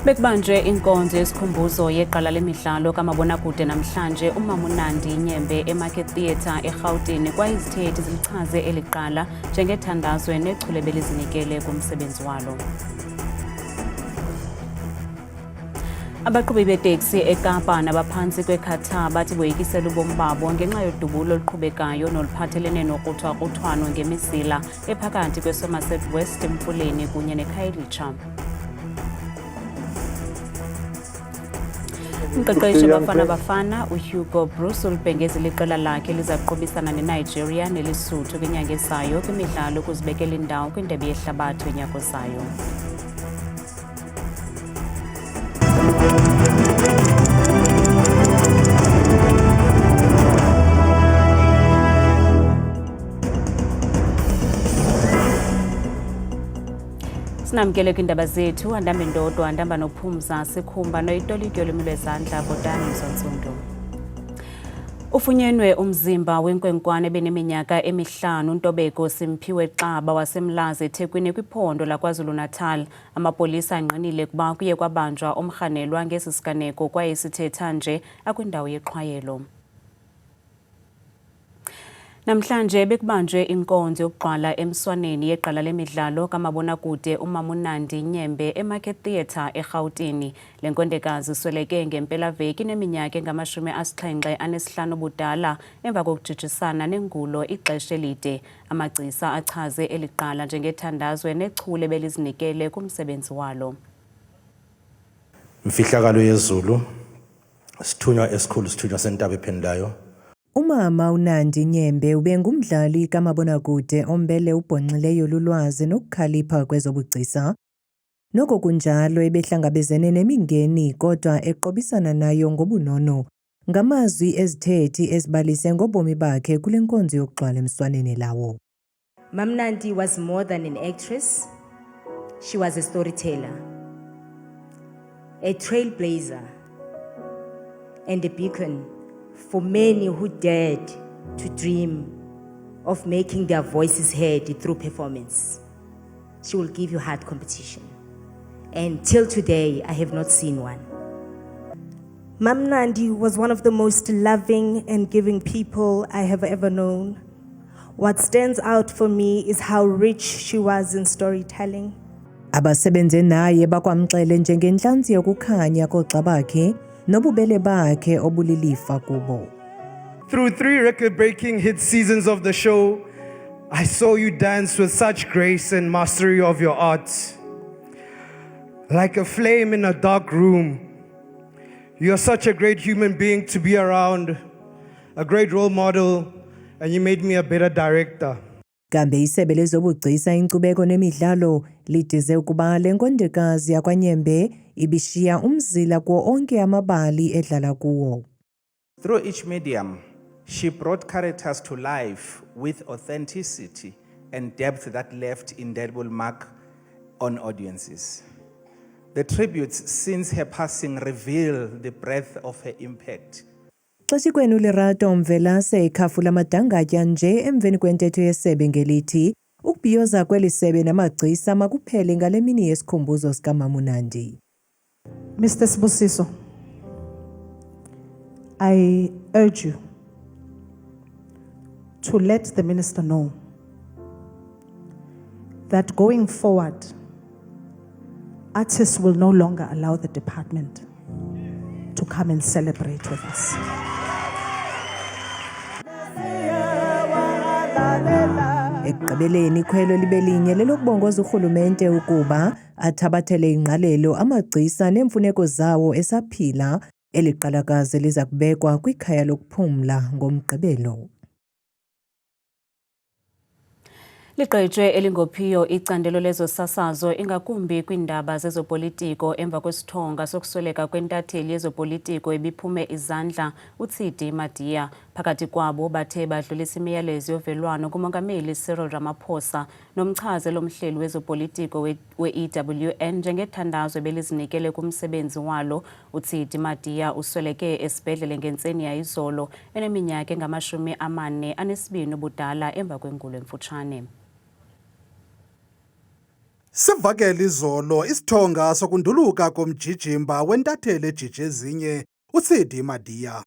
Bekubanjwe inkonzo yesikhumbuzo yeqala lemidlalo kamabonakude namhlanje uMamunandi Nyembe eMarket Theatre eGauteng kwaye izithethi zilichaze eliqala njengethandazwe nechule belizinikele kumsebenzi walo. Abaqhubi beteksi eKapa nabaphantsi kwekhatha bathi boyikisela ubomi babo ngenxa yodubulo oluqhubekayo noluphathelene nokuthwa-kuthwano ngemisila ephakathi kweSomerset West eMfuleni kunye neKhayelitsha. Umqeqeshi Bafana Bafana uHugo Bruce ulibhengezile iqela lakhe lizakuqubisana neNigeria neLesotho kwinyanga ezayo kwimidlalo ukuzibekela indawo kwindebe yehlabathi yonyaka ozayo. Sinamkele kwindaba zethu andambe ndodwa andamba nophumza sikhumba noyitolikyo lwezandla Botani Mzontsundu. Ufunyenwe umzimba wenkwenkwane beneminyaka emihlanu uNtobeko Simphiwe Xaba wasemlazi eThekwini kwiphondo laKwaZulu-Natal. Amapolisa anqinile kuba kuye kwabanjwa omrhanelwa ngesi siganeko kwaye sithetha nje akwindawo yeqhwayelo. Namhlanje bekubanjwe inkonzo yokuqala emswaneni yeqala lemidlalo kamabonakude uMamunandi Nyembe eMarket Theatre eGauteng. Le nkondekazi isweleke ngempelaveki neminyaka engama-75 ubudala emva kokujijisana nengulo ixesha elide. Amagcisa achaze eliqala njengethandazwe nechule belizinikele kumsebenzi walo. Mfihlakalo yezulu sithunywa esikhulu sithunywa sentaba ephendayo. Umama uNandi Nyembe ubengumdlali kamabonakude ombele ubhonxileyo lulwazi nokukhalipha kwezobugcisa. Noko kunjalo ebehlangabezene nemingeni kodwa eqobisana nayo ngobunono. Ngamazwi ezithethi ezibalise ngobomi bakhe kule nkonzo yokuxwala emswaneni lawo. Mamnandi was more than an actress. She was a storyteller, a trailblazer, and a beacon for many who dared to dream of making their voices heard through performance. She will give you hard competition. And till today, I have not seen one. Mamnandi was one of the most loving and giving people I have ever known. What stands out for me is how rich she was in storytelling. Abasebenze naye bakwamxele njengenhlanzi yokukhanya koxa bakhe nobubele bakhe obulilifa kubo. Through 3 record-breaking hit seasons of the show, I saw you dance with such grace and mastery of your art. Like a flame in a dark room. You're such a great human being to be around, a great role model, and you made me a better director. Kambe isebe lezobugcisa inkcubeko nemidlalo lidize ukuba le nkondekazi yakwaNyembe ibishiya umzila kuwo onke amabali edlala kuwo. Through each medium, she brought characters to life with authenticity and depth that left indelible mark on audiences. The tributes since her passing reveal the breadth of her impact. Xeshikwenu Lerato Mvelase ikhafu lamadangatya nje emveni kwentetho yesebe ngelithi ukubhiyoza kweli sebe namagcisa makuphele ngale mini yesikhumbuzo sikaMamunandi. Mr. Sibusiso, I urge you to let the minister know that going forward, artists will no longer allow the department to come and celebrate with us. Ekugqibeleni ikhwelo libe linye lelokubongoza urhulumente ukuba athabathele ingqalelo amagcisa neemfuneko zawo esaphila. Eli qalakazi liza kubekwa kwikhaya lokuphumla ngoMgqibelo. Liqejwe elingophiyo icandelo lezosasazo ingakumbi kwindaba zezopolitiko emva kwesithonga sokusweleka kwentatheli yezopolitiko ebiphume izandla uTsidi Madia. Phakathi kwabo bathe badlulisa imiyalezo yovelwano kumongameli Cyril Ramaphosa nomchaze lomhleli wezopolitiko we-EWN njengethandazwe belizinikele kumsebenzi walo. uTsidi Madia usweleke esibhedlele ngentseni yayizolo eneminyaka engama-42 ubudala emva kwengulo emfutshane. Sivakele izolo isithonga sokunduluka komjijimba wentatheli ejije ezinye uTsidi Madia.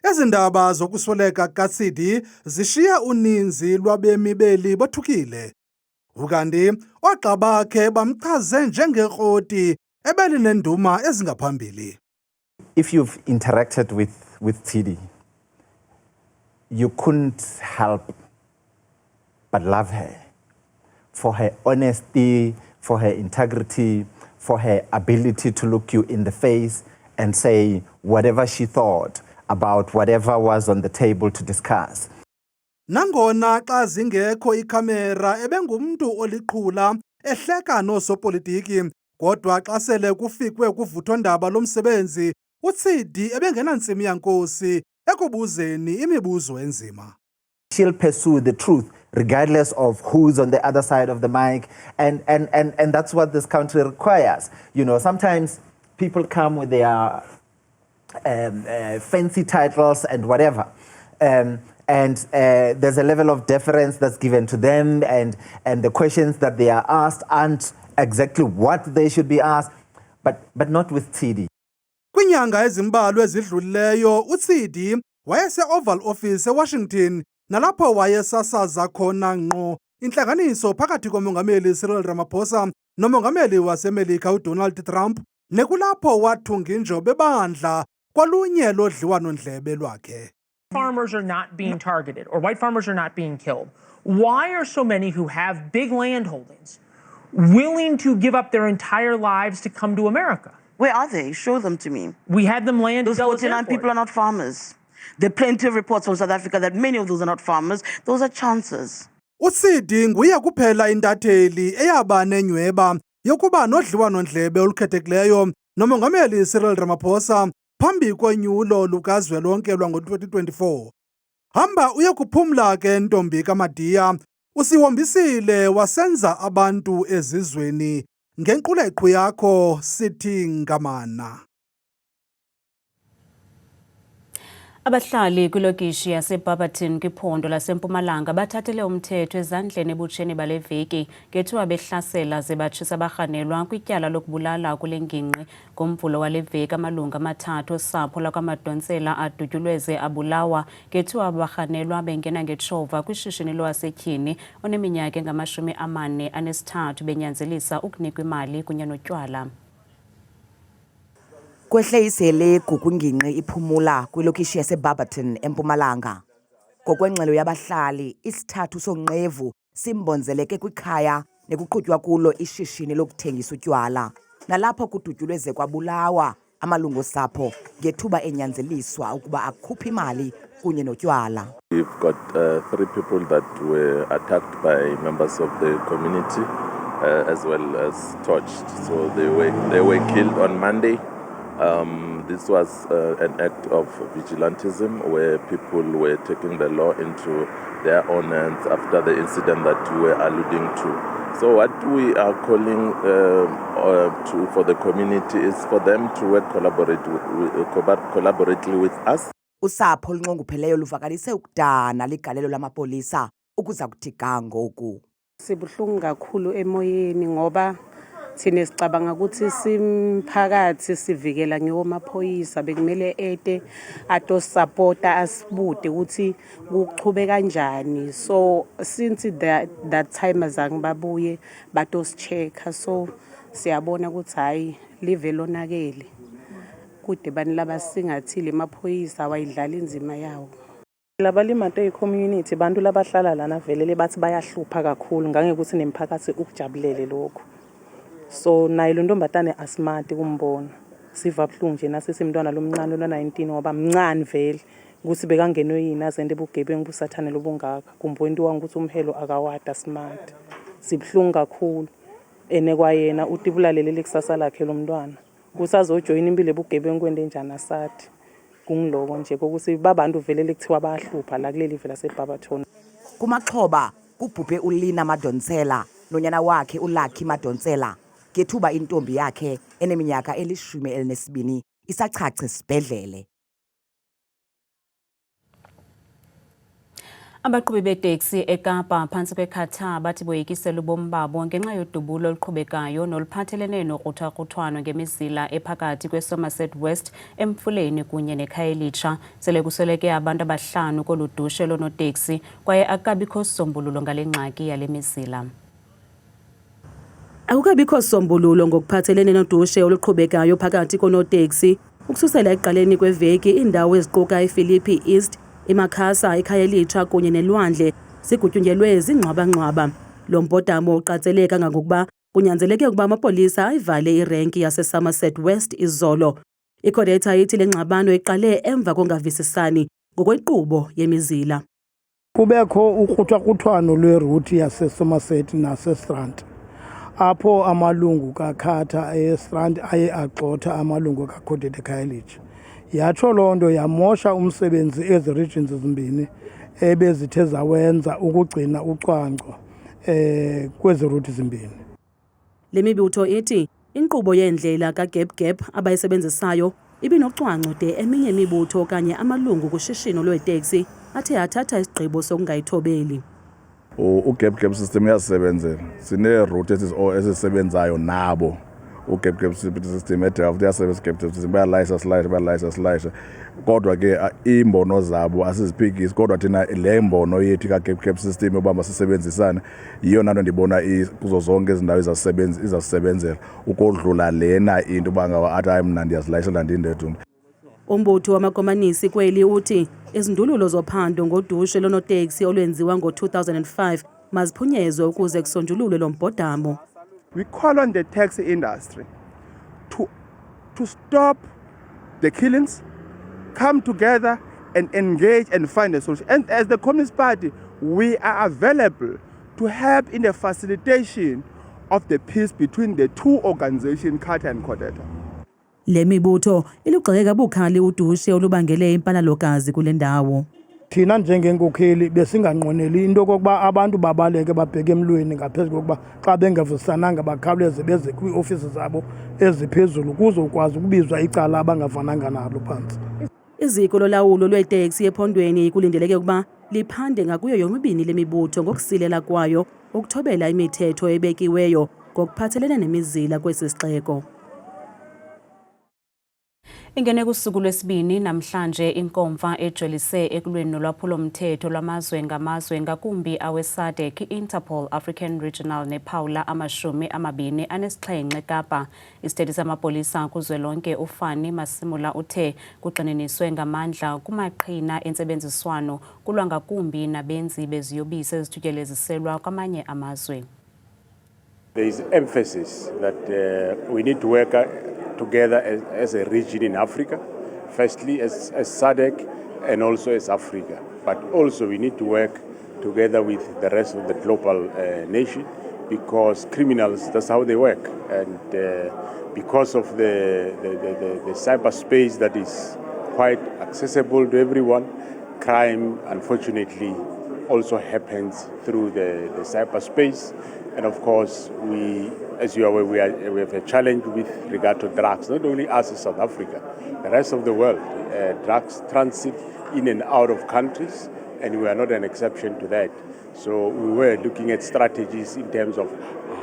Ezindaba zokusweleka kaTsidi zishiya uninzi lwabemi beli bothukile. Ukanti oogxa bakhe bamchaze njengekroti ebelinenduma ezingaphambili. If you've interacted with Tsidi, you couldn't help but love her for her honesty, for her integrity, for her ability to look you in the face and say whatever she thought about whatever was on the table to discuss. Nangona xa zingekho ikhamera ebengumntu oliqhula ehleka noosopolitiki, kodwa xa sele kufikwe kuvuthondaba lomsebenzi, uTsidi ebengenantsimi yankosi ekubuzeni imibuzo enzima. She'll pursue the truth regardless of who's on the other side of the mic, and that's what this country requires. You know, sometimes people come with their fancy titles and whatever. There's a level of deference that's given to them, and the questions that they are asked aren't exactly what they should be asked, but not with Tsidi. Kwinyanga ezimbalwa ezidlulileyo, uTsidi wayese-Oval Office eWashington, nalapho wayesasaza khona ngqo intlanganiso phakathi komongameli Cyril Ramaphosa nomongameli waseMelika uDonald Trump, nekulapho wathunga bebandla kwalunye lodliwano-ndlebe lwakhe. Farmers are not being targeted, or white farmers are not being killed. Why are so many who have big land holdings willing to give up their entire lives to come to America? Where are they? Show them to me. We had them land. Those 49 people are not farmers. There are plenty of reports from South Africa that many of those are not farmers. Those are chances. uTsidi nguye kuphela intatheli eyaba nenyweba yokuba nodliwano-ndlebe olukhethekileyo nomongameli Cyril Ramaphosa phambi konyulo lukazwelonke lwango-2024. Hamba uye kuphumla ke ntombi kaMadia, usihombisile wasenza abantu ezizweni ngenquleqhu yakho sithi ngamana. Abahlali kwilokishi yaseBarberton kwiphondo laseMpumalanga bathathele umthetho ezandleni ebutsheni bale veki ngethuba behlasela ze batshisa abarhanelwa kwityala lokubulala kule ngingqi. Ngomvulo wale veki amalungu amathathu osapho lakwaMadontsela adutyulwe ze abulawa ngethuba abarhanelwa bengena ngetshova kwishishini lowasetyhini oneminyaka engama-43 benyanzelisa ukunikwa imali kunye notywala. Kwehle iselegu kwingingqi iphumula kwilokishi yaseBarberton eMpumalanga. Ngokwengxelo yabahlali, isithathu sonqevu simbonzeleke kwikhaya nekuqhutywa kulo ishishini lokuthengisa utywala. Nalapho kudutyulwe ze kwabulawa amalungu osapho ngethuba enyanzeliswa ukuba akhuphe imali kunye notywala. We've got 3 people that were attacked by members of the community as well as torched. So they were killed on Monday. This was an act of vigilantism where people were taking the law into their own hands after the incident that we were alluding to. So what we are calling for the community is for them to work collaboratively with us. Usapho olunxungupheleyo luvakalise ukudana ligalelo lamapolisa ukuza kuthi ga ngoku. Sibuhlungu kakhulu emoyeni ngoba thina sicabanga ukuthi simphakathi sivikela ngiyomaphoyisa bekumele ete atosupporta asibude ukuthi kuchube kanjani. So since that time azange babuye batosichecka, so siyabona ukuthi hayi live lonakele kude bani labasingathile emaphoyisa awayidlala inzima yawo. Labalimate e-community bantu labahlala lana velele bathi bayahlupha kakhulu ngangekuthi nemphakathi ukujabulele lokho. So naye lo ntombatane asmart kumbona. Siva buhlungu nje nasesimntwana lomncane lo-19 ngoba mncane vele ukuthi bekangenwe yini azende bugebengu busathane lobungaka. Kumbonto wangukuthi umhelo akawada smart. Sibhlungu kakhulu. Ene kwayena utibulalele kusasa lakhe lomntwana. Kusazojoyina impilo ebugebengu kwende njani asathi. Kungiloko nje kokuthi babantu velele kuthiwa bayahlupha la kuleli vela seBarberton. Kumaxhoba kubhubhe uLina Madontsela nonyana wakhe uLucky Madontsela ngethuba intombi yakhe eneminyaka eli-12 isachache sibhedlele. Abaqhubi beteksi eKapa phantsi kwekhatha bathi boyikisela ubomi babo ngenxa yodubulo oluqhubekayo noluphathelene nokruthakhruthwano ngemizila ephakathi kweSomerset West, Emfuleni kunye neKhayelitsha. Sele kusweleke abantu abahlanu kolu dushe loonoteksi kwaye akukabikho sisombululo ngale ngxaki yale mizila. Akukabikho sisombululo ngokuphathelene nodushe oluqhubekayo phakathi koonoteksi ukususela ekuqaleni kweveki. Iindawo eziquka iPhilippi East, iMakhasa, iKhayelitsha kunye neLwandle zigutyungelwe zingxwabangxwaba. Lo mbhodamo uqatsele kangangokuba kunyanzeleke ukuba amapolisa ayivale irenki yaseSomerset West izolo. Ikhodetha ithi le ngxabano iqale emva kongavisisani ngokwenkqubo yemizila. Kubekho ukruthakruthwano lweruti yaseSomerset naseStrand, apho amalungu kakhatha eStrand aye agxotha amalungu kaCodede eKhayelitsha. Yatsho loo nto yamosha umsebenzi ezi regions zimbini ebezithe zawenza ukugcina ucwangco kwezi ruti zimbini. Le mibutho ithi inkqubo yeendlela kaGap abayisebenzisayo ibinocwangco de eminye imibutho okanye amalungu kushishino lweeteksi athe athatha isigqibo sokungayithobeli. uGap system uyasebenzela. Sine-route ezisebenzayo nabo. uGap system edraft uyasebenza uGap system bayalayisha. Kodwa ke imbono zabo asiziphikisi, kodwa thina le mbono yethu kaGap system yoba masisebenzisane yiyona nto ndibona kuzo zonke ezi ndawo izasebenzela ukodlula lena into uba ngaba athi hayi mna ndiyazilayishela ndindedwa. Umbutho wamakomanisi kweli uthi izindululo zophando ngodushe loonoteksi olwenziwa ngo-2005 maziphunyezwe ukuze kusonjululwe lo mbhodamo. We call on the taxi industry to stop the killings, come together and engage and find a solution. And as the Communist Party, we are available to help in the facilitation of the peace between the two organizations, CATA and CODETA. Le mibutho ilugxeke kabukhali udushe olubangele impanalokazi kule ndawo. Thina njengenkokheli besinganqweneli into kokuba abantu babaleke babheke emlweni ngaphezu kokuba xa bengavusananga bakhawuleze beze kwiiofisi zabo eziphezulu kuze ukwazi ukubizwa icala abangavananga nalo phantsi. Iziko lolawulo lweeteksi ephondweni kulindeleke ukuba liphande ngakuyo yomibini le mibutho ngokusilela kwayo ukuthobela imithetho ebekiweyo ngokuphathelene nemizila kwesi sixeko. Ingene kusuku lwesibini namhlanje inkomfa ejolise ekulweni nolwaphulo-mthetho lwamazwe ngamazwe ngakumbi awe-SADC, i-Interpol, African Regional nePaula ama-27 eKapa. Isithethe samapolisa kuzwelonke uFani Masimula uthe kugxininiswe ngamandla kumaqhina entsebenziswano kulwa ngakumbi nabenzi beziyobisi ezithutyeziselwa kwamanye amazwe. There is emphasis that we need to work together as a region in Africa, firstly as SADC and also as Africa. But also we need to work together with the rest of the global nation, because criminals, that's how they work. And because of the cyberspace that is quite accessible to everyone, crime unfortunately also happens through the cyberspace. And of course, as you are aware, we have a challenge with regard to drugs, not only us in South Africa, the rest of the world. Drugs transit in and out of countries, and we are not an exception to that. So we were looking at strategies in terms of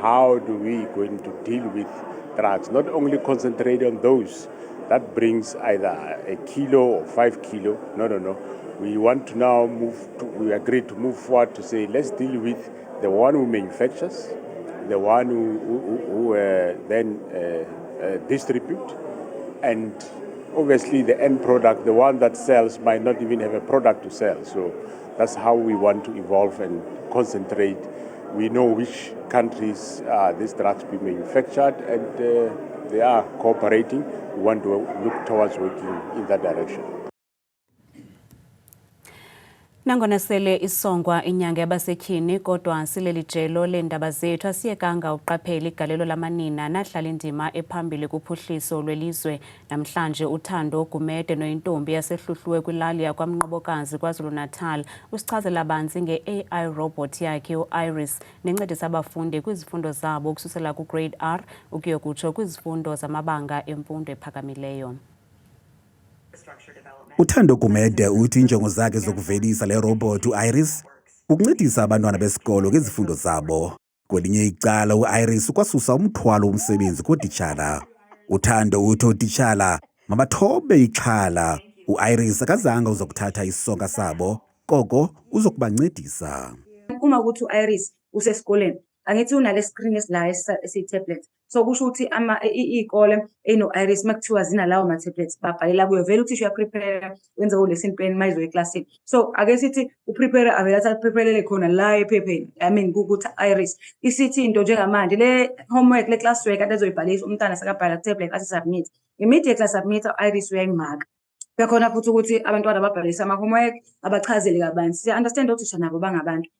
how do we going to deal with drugs, not only concentrate on those that brings either a kilo or 5 kilo. No. We want to now we agreed to move forward to say, let's deal with the one who manufactures, the one who then distribute, and obviously the end product, the one that sells might not even have a product to sell. So that's how we want to evolve and concentrate. We know which countries these drugs be manufactured, and they are cooperating. We want to look towards working in that direction. Nangona sele isongwa inyanga yabasetyhini kodwa sileli jelo leendaba zethu asiyekanga uqaphela igalelo lamanina nadlala indima ephambili kuphuhliso lwelizwe. Namhlanje uThando Gumede noyintombi yasehluhluwe kwilali yakwaMnqobokazi KwaZulu-Natal usichazela banzi nge-AI robot yakhe uIris nencedisa abafundi kwizifundo zabo ukususela kugrade R ukuyokutsho kwizifundo zamabanga emfundo ephakamileyo. uThando Gumede uthi injongo zakhe zokuvelisa le robot uIris ukuncedisa abantwana besikolo ngezifundo zabo. Kwelinye icala uIris ukwasusa umthwalo womsebenzi kootitshala. Uthando uthi ootitshala mabathobe ixhala. uIris akazange uzokuthatha isonka sabo, koko uzokubancedisa. Uma ukuthi uIris usesikoleni, angithi unale screen esila esi-tablet. So kusho ukuthi iy'kole eno-Iris makuthiwa zinalawo ma-tablets babhalela kuyo vele uthisha uyaprepare wenze lesson plan mayizo eklasini. So ake sithi uprepare avele athi apreparele khona la ephepheni. I mean ukuthi Iris isithi into njengamanje le homework le classwork ade azoyibhalisa umntana sakabhala ku-tablet athi submit. Immediately submit iris uyayimaka. Bekhona futhi ukuthi abantwana babhalisa ama-homework abachazele kabanzi. Siya understand othisha nabo bangabantu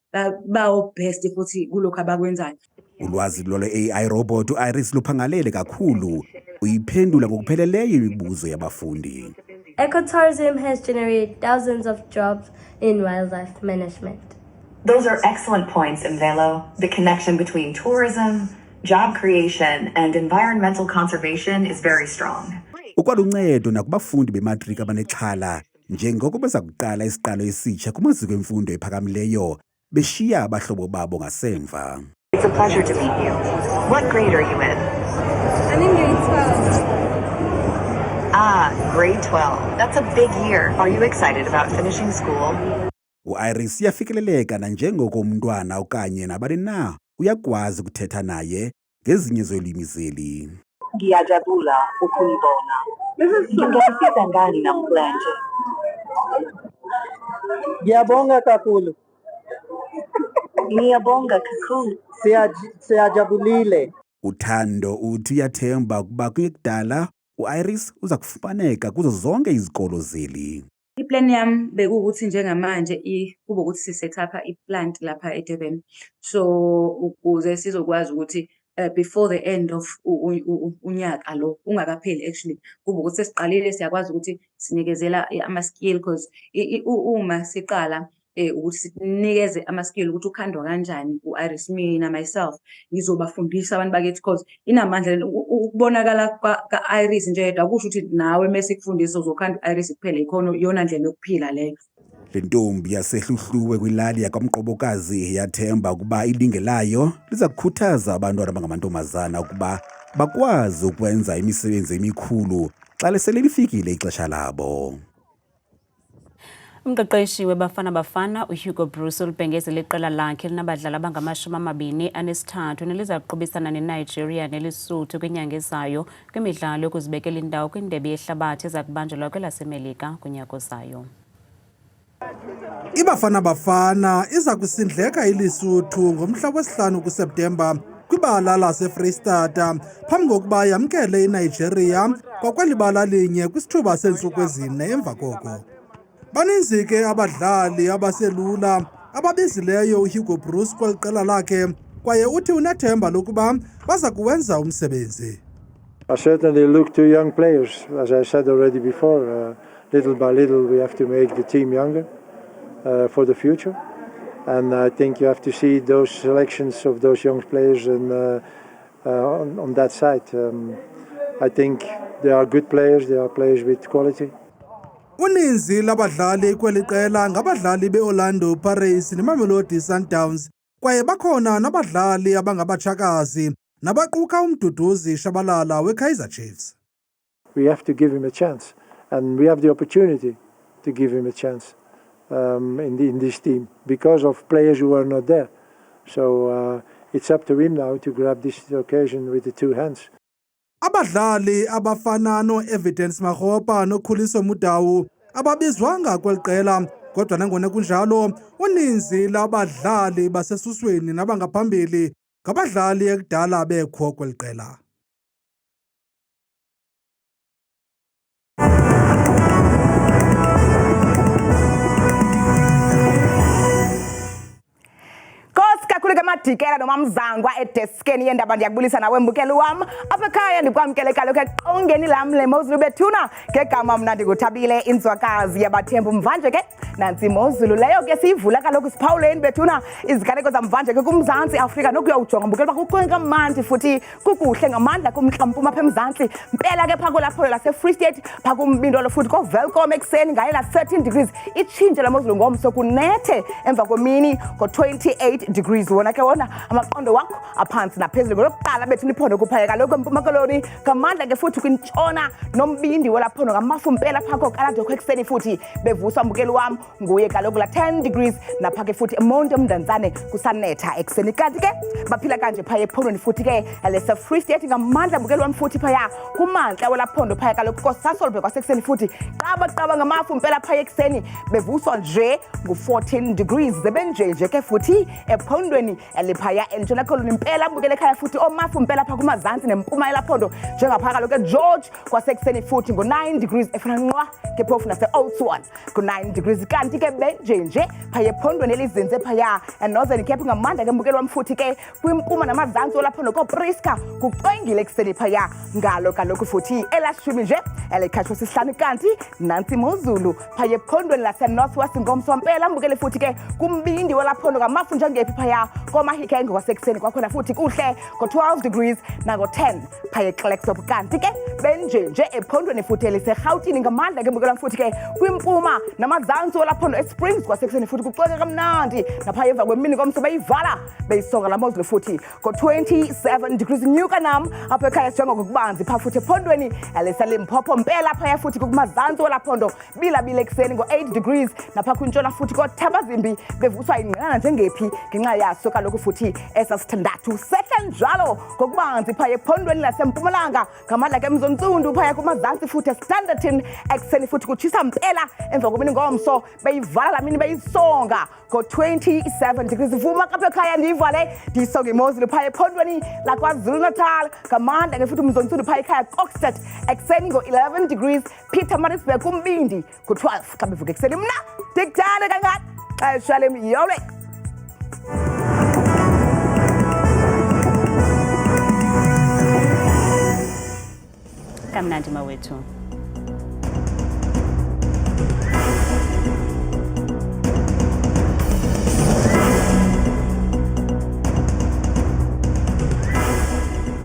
bawo best futhi kulokho abakwenzayo. Ulwazi lole-AI robot uIris luphangalele kakhulu. Uyiphendula ngokupheleleyo imibuzo yabafundi. Ecotourism has generated thousands of jobs in wildlife management. Those are excellent points, Mvelo. The connection between tourism, job creation, and environmental conservation is very strong. Ukwaluncedo nakubafundi bematriki abanexhala njengoko beza kuqala isiqalo esitsha kumaziko emfundo ephakamileyo beshiya abahlobo babo ngasemva. It's a pleasure to meet you. What grade are you in? I'm in grade 12. Ah, grade 12. That's a big year. Are you excited about finishing school? uIris yafikeleleka nanjengoko umntwana okanye nabani na uyakwazi ukuthetha naye ngezinye zolwimi zeli. Ngiyajabula ukunibona. Ngingasiza ngani namhlanje? Ngiyabonga kakhulu. Ngiyabonga kakhulu. Siyajabulile. Uthando uthi uyathemba ukuba kuyekudala uIris uza kufumaneka kuzo zonke izikolo zeli. Iplan yami bekuwukuthi njengamanje kube ukuthi sisetapha iplant lapha eDurban. So ukuze sizokwazi ukuthi before the end of unyaka lo ungakapheli actually kube ukuthi sesiqalile siyakwazi ukuthi sinikezela ama-skill because uma siqala ukuthi sinikeze ama-skill ukuthi ukhandwa kanjani uIris mina myself ngizobafundisa abantu bakithi because inamandla ukubonakala ka-Iris nje yedwa kusho ukuthi nawe mase kufundisa uzokhanda uIris kuphela ikhona yona ndlela yokuphila leyo. Le ntombi yasehluhluwe kwilali yakwamqobokazi yathemba ukuba ilinge layo liza kukhuthaza abantwana abangamantombazana ukuba bakwazi ukwenza imisebenzi emikhulu xa lesele lifikile ixesha labo. Umqeqeshi weBafana Bafana uHugo Bruce ulibhengezele iqela lakhe linabadlali abangama-23 neliza kuqubisana neNigeria neLesotho kwinyanga ezayo kwimidlalo yokuzibekela indawo kwindebe yehlabathi eza kubanjelwa kwelaseMelika kunyaka ozayo. iBafana Bafana iza kusindleka iLesotho ngomhla wesi-5 kuSeptemba kwibala laseFreystata phambi kokuba yamkele iNigeria kwakweli bala linye kwisithuba seentsuku ezine emva koko. Baninzi ke abadlali abaselula ababizileyo uHugo Bruce kweli qela lakhe kwaye uthi unethemba lokuba baza kuwenza umsebenzi. I certainly look to young players. As I said already before, little by little we have to make the team younger for the future. And I think you have to see those selections of those young players and, on that side. I think they are good players, they are players with quality. Uninzi labadlali kweli qela ngabadlali beOrlando Pirates neMamelodi Sundowns kwaye bakhona nabadlali abangabatshakazi nabaquka umduduzi Shabalala weKaizer Chiefs. We have to give him a chance and we have the opportunity to give him a chance in this team because of players who are not there. So it's up to him now to grab this occasion with the two hands. Abadlali abafana no-Evidence Makgopa noKhuliso Mudau ababizwanga kweli qela kodwa nangona kunjalo uninzi labadlali basesusweni nabangaphambili ngabadlali ekudala bekho kweli qela. Kakhulu ndadikela nomamzangwa edeskeni yendaba ndiyakubulisa nawe mbukeli wam apha ekhaya ndikwamkele kaloku eqongeni lam leMozulu bethuna ngegama mna ndinguthabile inzwakazi yabathembu mvanje ke nantsi imozulu leyo ke siyivula kaloku siphawuleni bethuna iziganeko zamvanje ke kuMzantsi Afrika nokuyawujonga mbukeli uba kukamandi futhi kukuhle ngamandla kumntla-mpuma apha eMzantsi mpela ke phaa kwelaphola lase-Free State phaa kumbindolo futhi kovelcom ekuseni ngaye la 13 degrees itshintshe lamozulu ngomso kunethe emva kwemini ngo-28 degrees wona ke wona amaqondo wakho aphantsi naphezulu ngolokuqala bethu niphondo kuphaya kaloku empuma koloni ngamandla ke futhi kwintshona nombindi welaphondo ngamafu mpela phaa kokaladokho ekuseni futhi bevuswa mbukeli wam nguye kaloku la 10 degrees napha ke futhi emonti omndantsane kusanetha ekuseni kanti ke baphila kanje phaya ephondweni futhi ke lese-Free State ngamandla mbukeli wam futhi phaya kumantla welaphondo phaya kaloku kosasolbhe kwasekuseni futhi qaba ngamafu mpela phaya ekuseni bevuswa nje ngu-14 degrees zebenjenje ke futhi ephondweni liphaya entshona koloni mpela mbukele ekhaya futhi omafu mpela phaa kumazantsi nempuma yelaphondo njengaphaa kaloku eGeorge kwasekuseni futhi ngo-9 degrees efana nqwa ke phofu nase-Oudtshoorn ku-9 degrees kanti ke benjenje phaya ephondweni elizinze phaya eNorthern Cape ngamandla ke mbukeli wam futhi ke kwimpuma namazantsi welaphondo kooPriska kucwengile ekuseni phaya ngalo kaloku futhi elashumi nje elikhatshwa sisihlanu kanti nantsi imozulu phaya ephondweni lase-North-West ngomso wampela mbukele futhi ke kumbindi welaphondo ngamafu njengephi phaya komahikenge kwasekuseni kwakhona futhi kuhle ngo-12 degrees nango-10 phaya eKlerksdorp kanti ke benjenje ephondweni futhi eliserhawutini ngamandla ke mbukela futhi ke kwimpuma namazantsi welaphondo eSprings kwasekuseni futhi kucweke kamnandi naphaya emva kwemini komso beyivala beyisonga la mozulu futhi ngo-27 degrees nyuka nam apha ekhaya sijongokubanzi phaa futhi ephondweni eliseLimpopo mpela phaya futhi kumazantsi welaphondo bilabile ekuseni ngo-8 degrees napha kwintshona futhi koThabazimbi bevuswa ingqinana njengephi ngenxa yaso kaloku futhi esasithandathu sehla njalo ngokubanzi phaya ephondweni lasempumalanga ngamandla ke mzontsundu phaya kumazantsi futhi eStanderton ekuseni futhi kutshisa mpela emva kwemini ngomso beyivala la mini beyisonga ngo-27 degrees vuma kapha ekhaya ndiyivale ndiyisonga imozulu phaya ephondweni laKwaZulu-Natal ngamandla ke futhi mzontsundu phaya ekhaya Kokstad ekuseni ngo-11 degrees Pietermaritzburg kumbindi ku-12 xa bevuka ekuseni mna ndikuthanda kangaka xesha lemyole kamnandi mawethu.